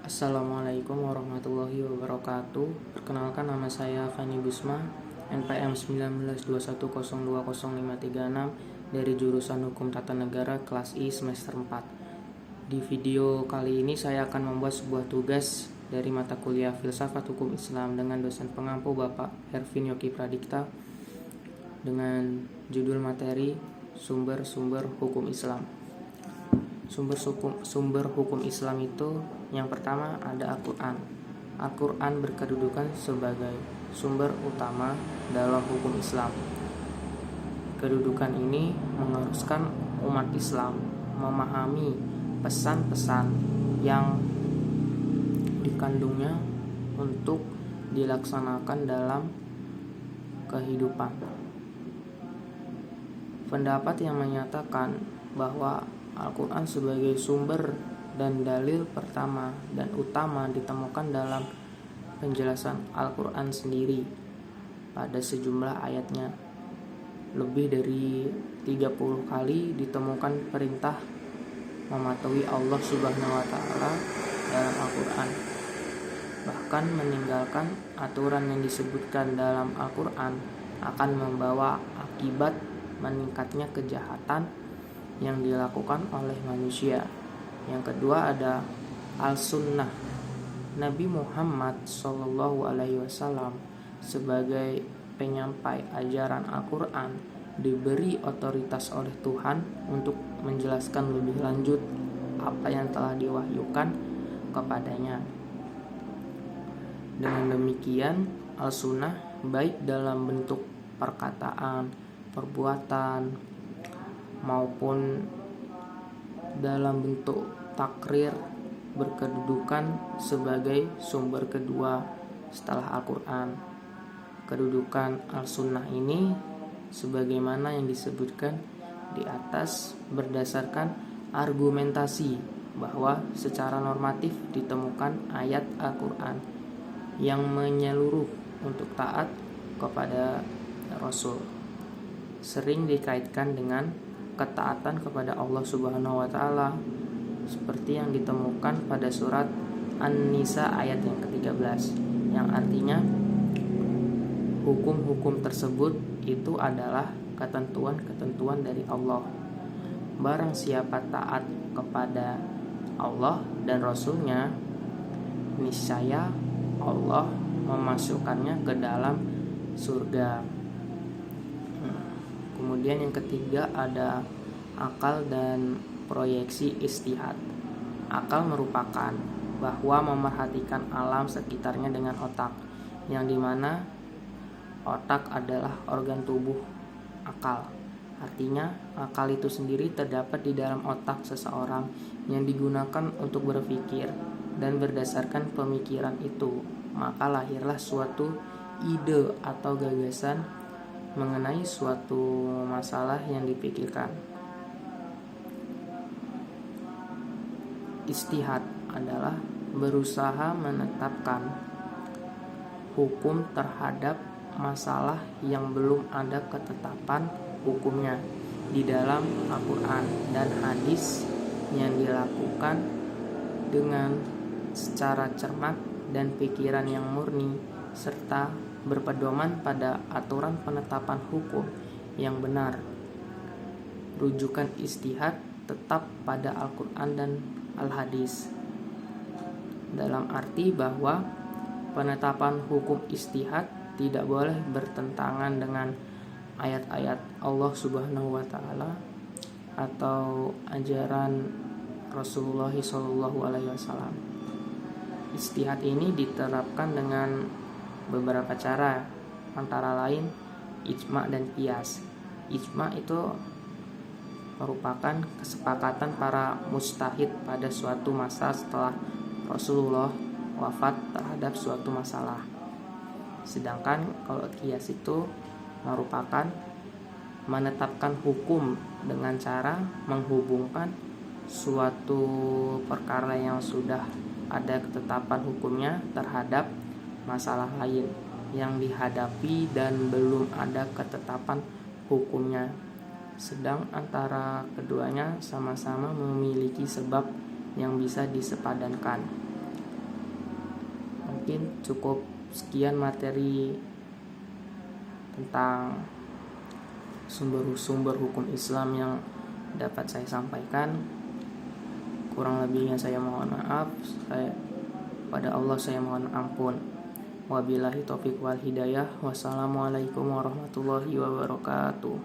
Assalamualaikum warahmatullahi wabarakatuh. Perkenalkan, nama saya Fani Busma, NPM 1921020536 dari jurusan Hukum Tata Negara kelas I semester 4. Di video kali ini saya akan membuat sebuah tugas dari mata kuliah Filsafat Hukum Islam dengan dosen pengampu Bapak Hervin Yogi Pradikta dengan judul materi Sumber-sumber hukum Islam. Sumber hukum Islam itu yang pertama ada Al-Quran. Al-Quran berkedudukan sebagai sumber utama dalam hukum Islam. Kedudukan ini mengharuskan umat Islam memahami pesan-pesan yang dikandungnya untuk dilaksanakan dalam kehidupan. Pendapat yang menyatakan bahwa Al-Quran sebagai sumber dan dalil pertama dan utama ditemukan dalam penjelasan Al-Quran sendiri pada sejumlah ayatnya. Lebih dari 30 kali ditemukan perintah mematuhi Allah Subhanahu wa Ta'ala dalam Al-Quran. Bahkan meninggalkan aturan yang disebutkan dalam Al-Quran akan membawa akibat meningkatnya kejahatan yang dilakukan oleh manusia. Yang kedua ada Al-Sunnah. Nabi Muhammad SAW sebagai penyampai ajaran Al-Quran diberi otoritas oleh Tuhan untuk menjelaskan lebih lanjut apa yang telah diwahyukan kepadanya. Dengan demikian, Al-Sunnah baik dalam bentuk perkataan, perbuatan, maupun dalam bentuk takrir berkedudukan sebagai sumber kedua setelah Al-Quran. Kedudukan Al-Sunnah ini sebagaimana yang disebutkan di atas berdasarkan argumentasi bahwa secara normatif ditemukan ayat Al-Quran yang menyeluruh untuk taat kepada Rasul, sering dikaitkan dengan ketaatan kepada Allah Subhanahu wa Ta'ala, seperti yang ditemukan pada surat An-Nisa ayat yang ke-13, yang artinya hukum-hukum tersebut itu adalah ketentuan-ketentuan dari Allah. Barang siapa taat kepada Allah dan Rasulnya, niscaya Allah memasukkannya ke dalam surga. Kemudian yang ketiga ada akal dan proyeksi ijtihad. Akal merupakan bahwa memerhatikan alam sekitarnya dengan otak, yang dimana otak adalah organ tubuh akal. Artinya akal itu sendiri terdapat di dalam otak seseorang yang digunakan untuk berpikir, dan berdasarkan pemikiran itu maka lahirlah suatu ide atau gagasan mengenai suatu masalah yang dipikirkan. Ijtihad adalah berusaha menetapkan hukum terhadap masalah yang belum ada ketetapan hukumnya di dalam Al-Quran dan hadis, yang dilakukan dengan secara cermat dan pikiran yang murni, serta berpedoman pada aturan penetapan hukum yang benar. Rujukan ijtihad tetap pada Al-Quran dan Al-Hadis, dalam arti bahwa penetapan hukum ijtihad tidak boleh bertentangan dengan ayat-ayat Allah Subhanahu wa Ta'ala atau ajaran Rasulullah SAW. Ijtihad ini diterapkan dengan beberapa cara, antara lain ijma dan qiyas. Ijma itu merupakan kesepakatan para mujtahid pada suatu masa setelah Rasulullah wafat terhadap suatu masalah. Sedangkan kalau qiyas itu merupakan menetapkan hukum dengan cara menghubungkan suatu perkara yang sudah ada ketetapan hukumnya terhadap masalah lain yang dihadapi dan belum ada ketetapan hukumnya, sedang antara keduanya sama-sama memiliki sebab yang bisa disepadankan. Mungkin cukup sekian materi tentang sumber-sumber hukum Islam yang dapat saya sampaikan. Kurang lebihnya saya mohon maaf. Pada Allah saya mohon ampun. Wabillahi taufiq wal hidayah. Wassalamualaikum warahmatullahi wabarakatuh.